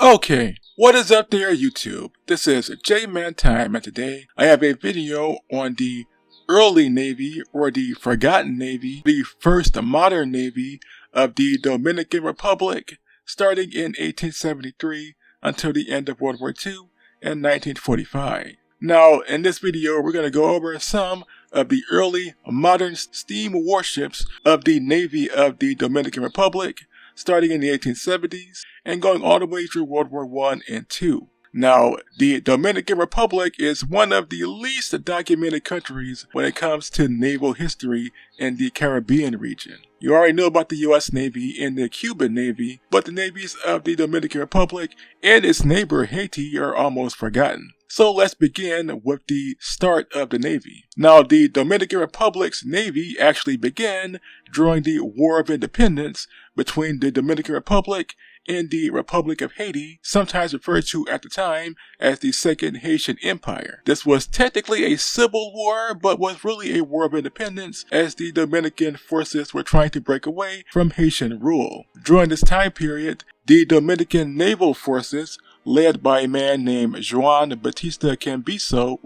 Okay, what is up there YouTube? This is J-Man Time, and today I have a video on the early Navy, or the Forgotten Navy, the first modern Navy of the Dominican Republic, starting in 1873 until the end of World War II in 1945. Now, in this video, we're going to go over some of the early modern steam warships of the Navy of the Dominican Republic, starting in the 1870s and going all the way through World War I and II. Now, the Dominican Republic is one of the least documented countries when it comes to naval history in the Caribbean region. You already know about the US Navy and the Cuban Navy, but the navies of the Dominican Republic and its neighbor Haiti are almost forgotten. So let's begin with the start of the Navy. Now, the Dominican Republic's Navy actually began during the War of Independence between the Dominican Republic and the Republic of Haiti, sometimes referred to at the time as the Second Haitian Empire. This was technically a civil war, but was really a war of independence as the Dominican forces were trying to break away from Haitian rule. During this time period, the Dominican naval forces, led by a man named Juan Batista Cambiso,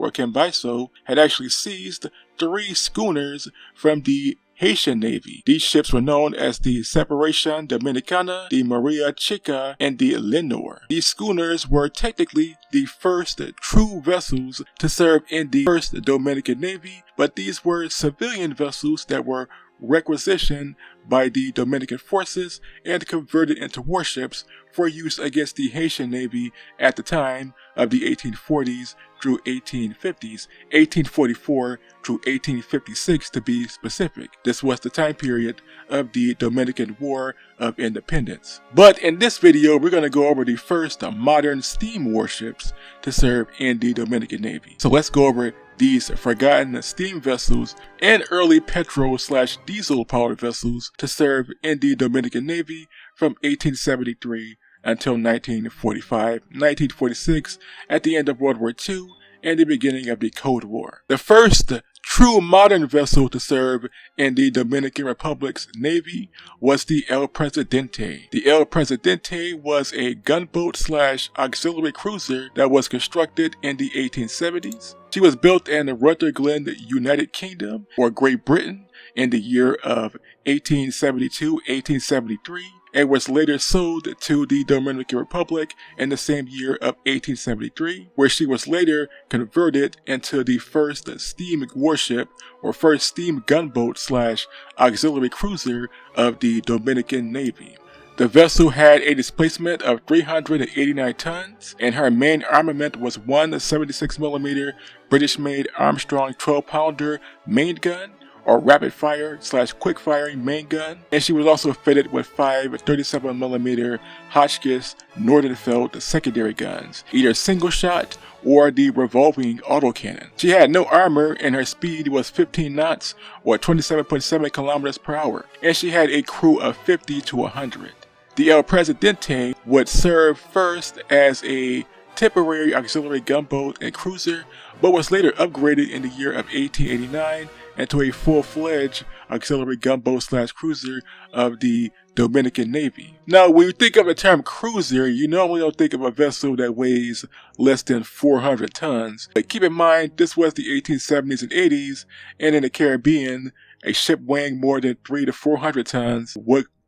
had actually seized 3 schooners from the Haitian Navy. These ships were known as the Restauracion Dominicana, the Maria Chica, and the Lenore. These schooners were technically the first true vessels to serve in the first Dominican Navy, but these were civilian vessels that were requisitioned by the Dominican forces and converted into warships for use against the Haitian Navy at the time of the 1840s through 1850s, 1844 through 1856 to be specific. This was the time period of the Dominican War of Independence. But in this video, we're going to go over the first modern steam warships to serve in the Dominican Navy. So let's go over these forgotten steam vessels and early petrol/diesel powered vessels to serve in the Dominican Navy from 1873 until 1945, 1946, at the end of World War II and the beginning of the Cold War. The first true modern vessel to serve in the Dominican Republic's Navy was the El Presidente. The El Presidente was a gunboat/auxiliary cruiser that was constructed in the 1870s. She was built in Rutherglen, United Kingdom, or Great Britain, in the year of 1872-1873, and was later sold to the Dominican Republic in the same year of 1873, where she was later converted into the first steam warship or first steam gunboat/auxiliary cruiser of the Dominican Navy. The vessel had a displacement of 389 tons, and her main armament was one 76mm British-made Armstrong 12-pounder main gun, or rapid-fire/quick firing main gun, and she was also fitted with 5 37mm Hotchkiss Nordenfeldt secondary guns, either single shot or the revolving autocannon. She had no armor, and her speed was 15 knots or 27.7 kilometers per hour, and she had a crew of 50 to 100. The El Presidente would serve first as a temporary auxiliary gunboat and cruiser, but was later upgraded in the year of 1889 into a full-fledged auxiliary gunboat/cruiser of the Dominican Navy. Now, when you think of the term cruiser, you normally don't think of a vessel that weighs less than 400 tons. But keep in mind, this was the 1870s and 80s, and in the Caribbean, a ship weighing more than 300 to 400 tons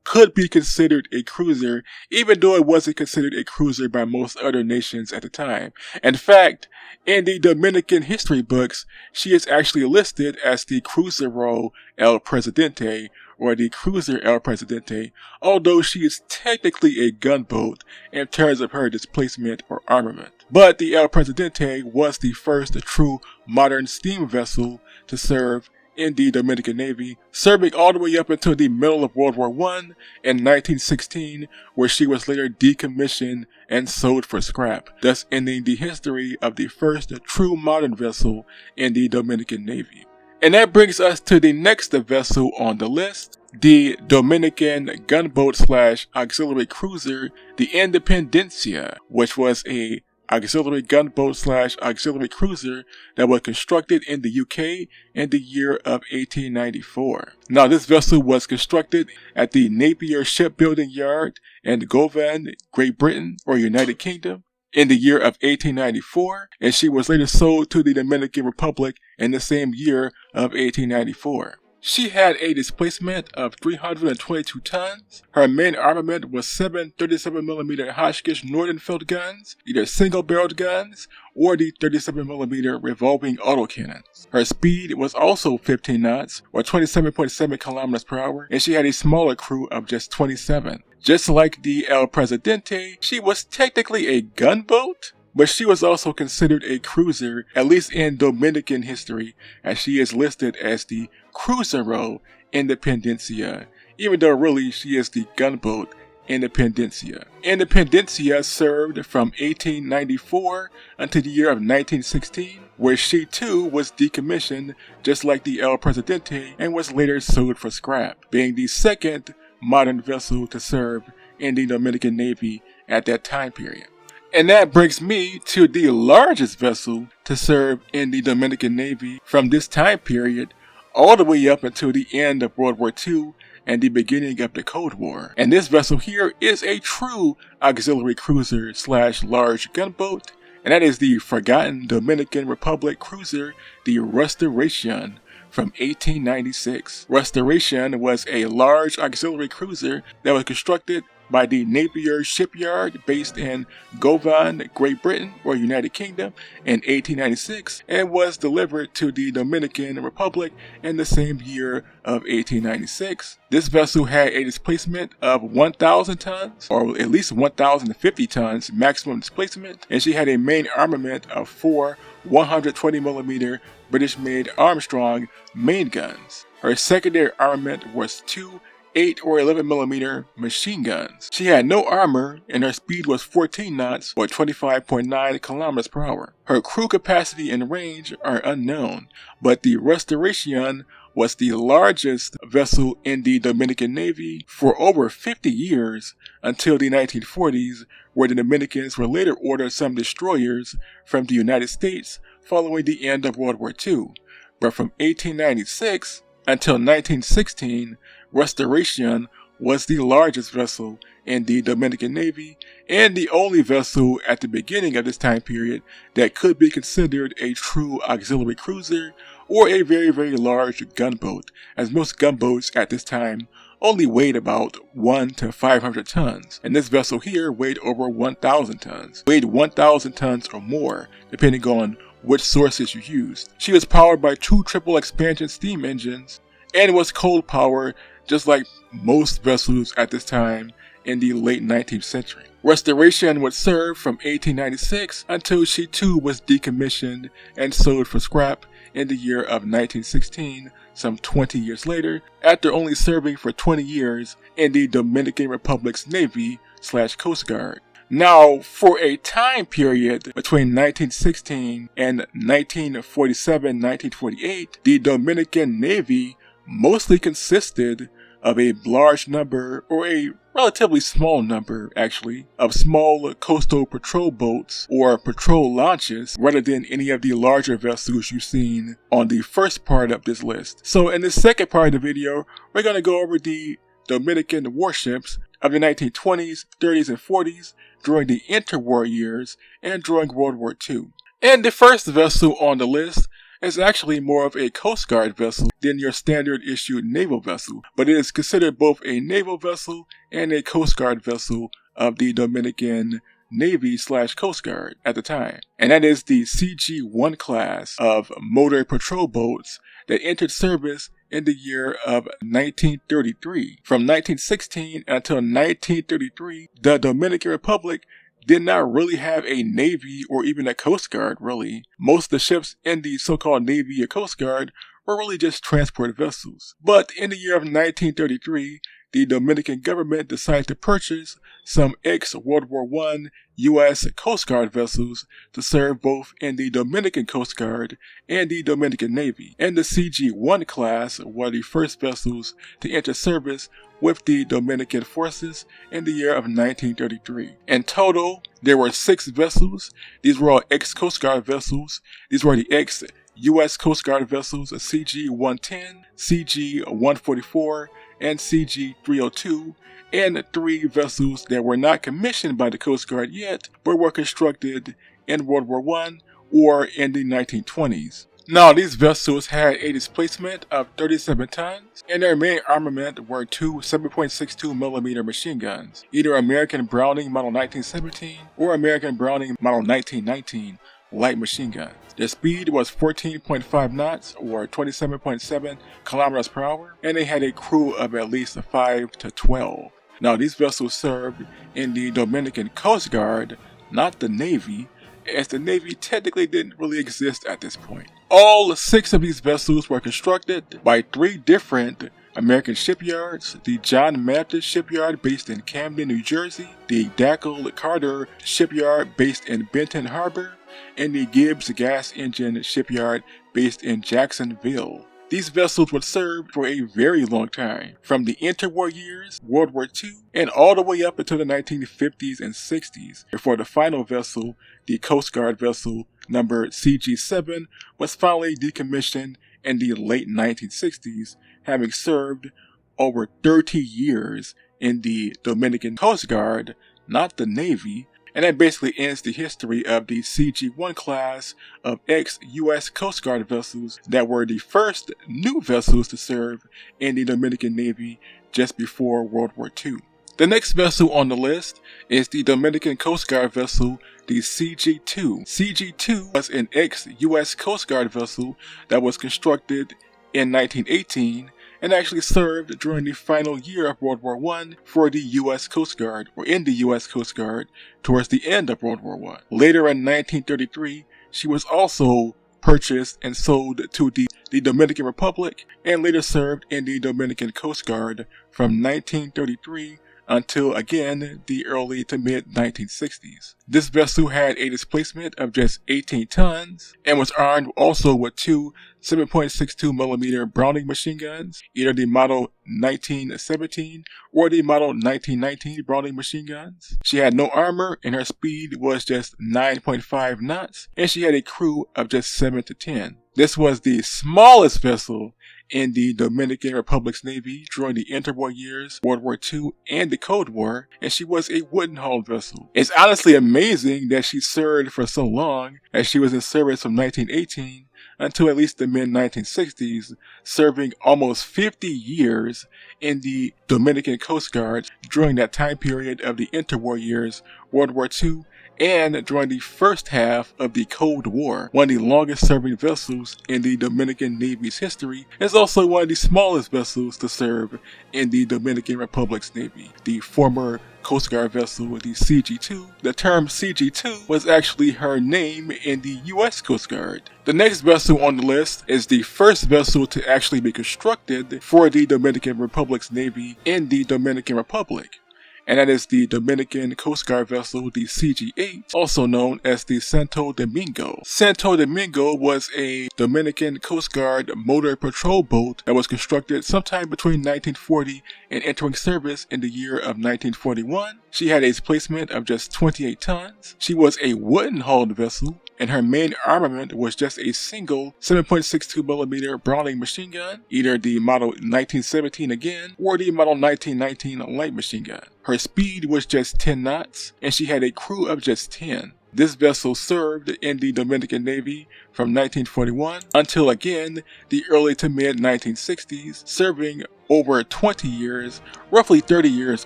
could be considered a cruiser, even though it wasn't considered a cruiser by most other nations at the time. In fact, in the Dominican history books, she is actually listed as the Crucero El Presidente, or the Cruiser El Presidente, although she is technically a gunboat in terms of her displacement or armament. But the El Presidente was the first true modern steam vessel to serve in the Dominican Navy, serving all the way up until the middle of World War I in 1916, where she was later decommissioned and sold for scrap, thus ending the history of the first true modern vessel in the Dominican Navy. And that brings us to the next vessel on the list, the Dominican gunboat/auxiliary cruiser, the Independencia, which was a auxiliary gunboat / auxiliary cruiser that was constructed in the UK in the year of 1894. Now, this vessel was constructed at the Napier Shipbuilding Yard in Govan, Great Britain or United Kingdom in the year of 1894, and she was later sold to the Dominican Republic in the same year of 1894. She had a displacement of 322 tons. Her main armament was 7 37mm Hotchkiss Nordenfeldt guns, either single-barreled guns or the 37mm revolving autocannons. Her speed was also 15 knots, or 27.7 kilometers per hour, and she had a smaller crew of just 27. Just like the El Presidente, she was technically a gunboat, but she was also considered a cruiser, at least in Dominican history, as she is listed as the Crucero Independencia, even though really she is the gunboat Independencia. Independencia served from 1894 until the year of 1916, where she too was decommissioned just like the El Presidente and was later sold for scrap, being the second modern vessel to serve in the Dominican Navy at that time period. And that brings me to the largest vessel to serve in the Dominican Navy from this time period all the way up until the end of World War II and the beginning of the Cold War. And this vessel here is a true auxiliary cruiser / large gunboat, and that is the forgotten Dominican Republic cruiser, the Restauracion, from 1896. Restauracion was a large auxiliary cruiser that was constructed by the Napier Shipyard based in Govan, Great Britain or United Kingdom in 1896 and was delivered to the Dominican Republic in the same year of 1896. This vessel had a displacement of 1,000 tons, or at least 1,050 tons maximum displacement, and she had a main armament of 4 120mm British-made Armstrong main guns. Her secondary armament was 2 8 or 11mm machine guns. She had no armor and her speed was 14 knots or 25.9 kilometers per hour. Her crew capacity and range are unknown, but the Restauracion was the largest vessel in the Dominican Navy for over 50 years until the 1940s, where the Dominicans were later ordered some destroyers from the United States following the end of World War II. But from 1896 until 1916, Restauracion was the largest vessel in the Dominican Navy and the only vessel at the beginning of this time period that could be considered a true auxiliary cruiser or a very, very large gunboat, as most gunboats at this time only weighed about 1 to 500 tons, and this vessel here weighed over 1,000 tons, weighed 1,000 tons or more, depending on which sources you used. She was powered by 2 triple expansion steam engines and was cold powered just like most vessels at this time in the late 19th century. Restauracion would serve from 1896 until she too was decommissioned and sold for scrap in the year of 1916, some 20 years later, after only serving for 20 years in the Dominican Republic's Navy / Coast Guard. Now, for a time period between 1916 and 1947-1948, the Dominican Navy mostly consisted of a large number, or a relatively small number actually, of small coastal patrol boats or patrol launches rather than any of the larger vessels you've seen on the first part of this list. So in the second part of the video, we're going to go over the Dominican warships of the 1920s, 30s, and 40s during the interwar years and during World War II. And the first vessel on the list is actually more of a Coast Guard vessel than your standard issue naval vessel, but it is considered both a naval vessel and a Coast Guard vessel of the Dominican Navy / Coast Guard at the time. And that is the CG-1 class of motor patrol boats that entered service in the year of 1933. From 1916 until 1933, the Dominican Republic did not really have a Navy or even a Coast Guard, really. Most of the ships in the so-called Navy or Coast Guard were really just transport vessels. But in the year of 1933, the Dominican government decided to purchase some ex-World War I U.S. Coast Guard vessels to serve both in the Dominican Coast Guard and the Dominican Navy, and the CG-1 class were the first vessels to enter service with the Dominican forces in the year of 1933. In total, there were 6 vessels. These were all ex-Coast Guard vessels. These were the ex-U.S. Coast Guard vessels, CG-110, CG-144, and CG-302, and 3 vessels that were not commissioned by the Coast Guard yet, but were constructed in World War I or in the 1920s. Now, these vessels had a displacement of 37 tons, and their main armament were 2 7.62mm machine guns, either American Browning Model 1917 or American Browning Model 1919 light machine guns. Their speed was 14.5 knots or 27.7 kilometers per hour, and they had a crew of at least 5 to 12. Now, these vessels served in the Dominican Coast Guard, not the Navy, as the Navy technically didn't really exist at this point. All 6 of these vessels were constructed by 3 different American shipyards: the John Mathis shipyard based in Camden, New Jersey, the Dackel Carter shipyard based in Benton Harbor, and the Gibbs Gas Engine shipyard based in Jacksonville. These vessels would serve for a very long time, from the interwar years, World War II, and all the way up until the 1950s and 60s, before the final vessel, the Coast Guard vessel number CG-7, was finally decommissioned in the late 1960s, having served over 30 years in the Dominican Coast Guard, not the Navy. And that basically ends the history of the CG-1 class of ex-U.S. Coast Guard vessels that were the first new vessels to serve in the Dominican Navy just before World War II. The next vessel on the list is the Dominican Coast Guard vessel, the CG-2. CG-2 was an ex-U.S. Coast Guard vessel that was constructed in 1918 and actually served during the final year of World War I for the U.S. Coast Guard, or in the U.S. Coast Guard, towards the end of World War I. Later in 1933, she was also purchased and sold to the Dominican Republic, and later served in the Dominican Coast Guard from 1933 until, again, the early to mid 1960s. This vessel had a displacement of just 18 tons and was armed also with 2 7.62mm Browning machine guns, either the Model 1917 or the Model 1919 Browning machine guns. She had no armor and her speed was just 9.5 knots, and she had a crew of just 7 to 10. This was the smallest vessel in the Dominican Republic's Navy during the interwar years, World War II, and the Cold War, and she was a wooden-hulled vessel. It's honestly amazing that she served for so long, as she was in service from 1918 until at least the mid-1960s, serving almost 50 years in the Dominican Coast Guard during that time period of the interwar years, World War II, and during the first half of the Cold War. One of the longest serving vessels in the Dominican Navy's history, is also one of the smallest vessels to serve in the Dominican Republic's Navy. The former Coast Guard vessel, the CG-2. The term CG-2 was actually her name in the U.S. Coast Guard. The next vessel on the list is the first vessel to actually be constructed for the Dominican Republic's Navy in the Dominican Republic, and that is the Dominican Coast Guard vessel, the CG-8, also known as the Santo Domingo. Santo Domingo was a Dominican Coast Guard motor patrol boat that was constructed sometime between 1940 and entering service in the year of 1941. She had a displacement of just 28 tons. She was a wooden-hulled vessel, and her main armament was just a single 7.62mm Browning machine gun, either the Model 1917 again, or the Model 1919 light machine gun. Her speed was just 10 knots, and she had a crew of just 10. This vessel served in the Dominican Navy from 1941 until, again, the early to mid 1960s, serving over 20 years, roughly 30 years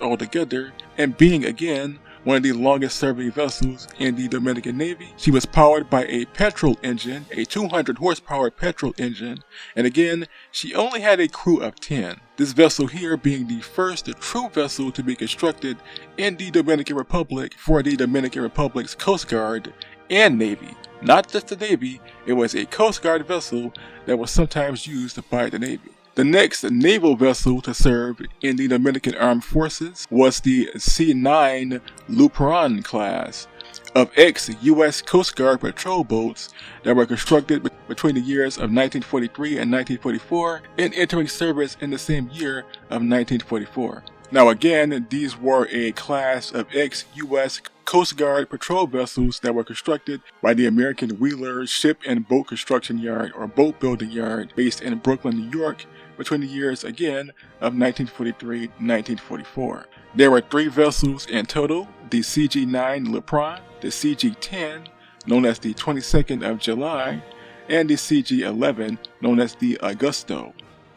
altogether, and being, again, one of the longest serving vessels in the Dominican Navy. She was powered by a petrol engine, a 200 horsepower petrol engine, and again, she only had a crew of 10. This vessel here being the first true vessel to be constructed in the Dominican Republic for the Dominican Republic's Coast Guard and Navy. Not just the Navy, it was a Coast Guard vessel that was sometimes used by the Navy. The next naval vessel to serve in the Dominican Armed Forces was the C-9 Lupron class of ex-U.S. Coast Guard patrol boats that were constructed between the years of 1943 and 1944 and entering service in the same year of 1944. Now again, these were a class of ex-U.S. Coast Guard patrol vessels that were constructed by the American Wheeler Ship and Boat Construction Yard or Boat Building Yard based in Brooklyn, New York between the years again of 1943 and 1944. There were 3 vessels in total: the CG-9 Lupron, the CG-10, known as the 22nd of July, and the CG-11, known as the Augusto.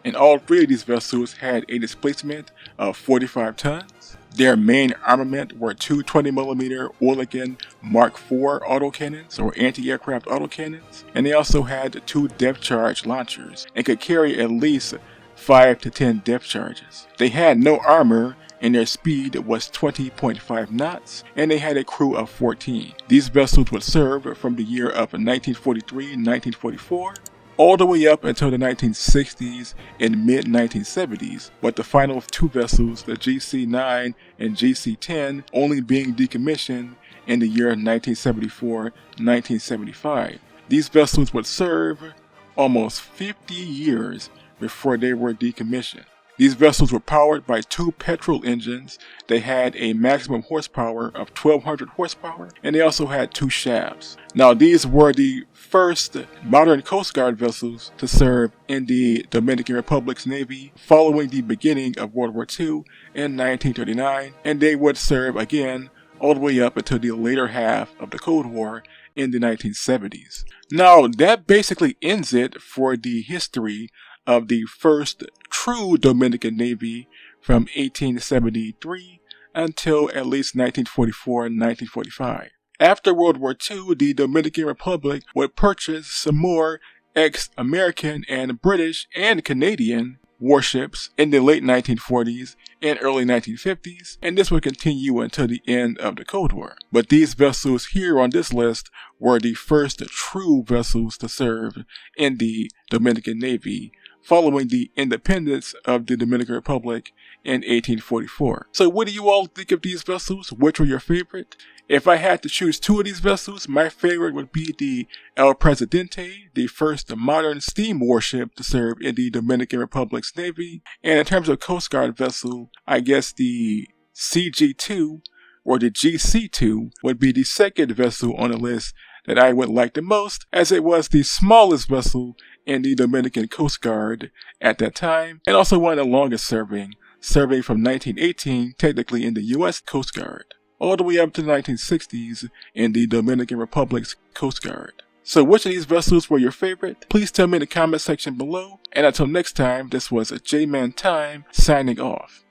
And all 3 of these vessels had a displacement of 45 tons. Their main armament were 2 20mm Oregon Mark IV autocannons or anti-aircraft autocannons, and they also had 2 depth charge launchers and could carry at least 5 to 10 depth charges. They had no armor and their speed was 20.5 knots, and they had a crew of 14. These vessels would serve from the year of 1943 and 1944 all the way up until the 1960s and mid-1970s, with the final 2 vessels, the GC-9 and GC-10, only being decommissioned in the year 1974-1975. These vessels would serve almost 50 years before they were decommissioned. These vessels were powered by 2 petrol engines. They had a maximum horsepower of 1200 horsepower, and they also had 2 shafts. Now, these were the first modern Coast Guard vessels to serve in the Dominican Republic's Navy following the beginning of World War II in 1939, and they would serve again all the way up until the later half of the Cold War in the 1970s. Now, that basically ends it for the history of the first true Dominican Navy from 1873 until at least 1944 and 1945. After World War II, the Dominican Republic would purchase some more ex-American and British and Canadian warships in the late 1940s and early 1950s, and this would continue until the end of the Cold War. But these vessels here on this list were the first true vessels to serve in the Dominican Navy following the independence of the Dominican Republic in 1844. So what do you all think of these vessels? Which were your favorite? If I had to choose 2 of these vessels, my favorite would be the El Presidente, the first modern steam warship to serve in the Dominican Republic's Navy. And in terms of Coast Guard vessel, I guess the CG-2 or the GC-2 would be the second vessel on the list that I would like the most, as it was the smallest vessel in the Dominican Coast Guard at that time, and also one of the longest serving from 1918 technically in the U.S. Coast Guard, all the way up to the 1960s in the Dominican Republic's Coast Guard. So which of these vessels were your favorite? Please tell me in the comment section below, and until next time, this was J-Man Time signing off.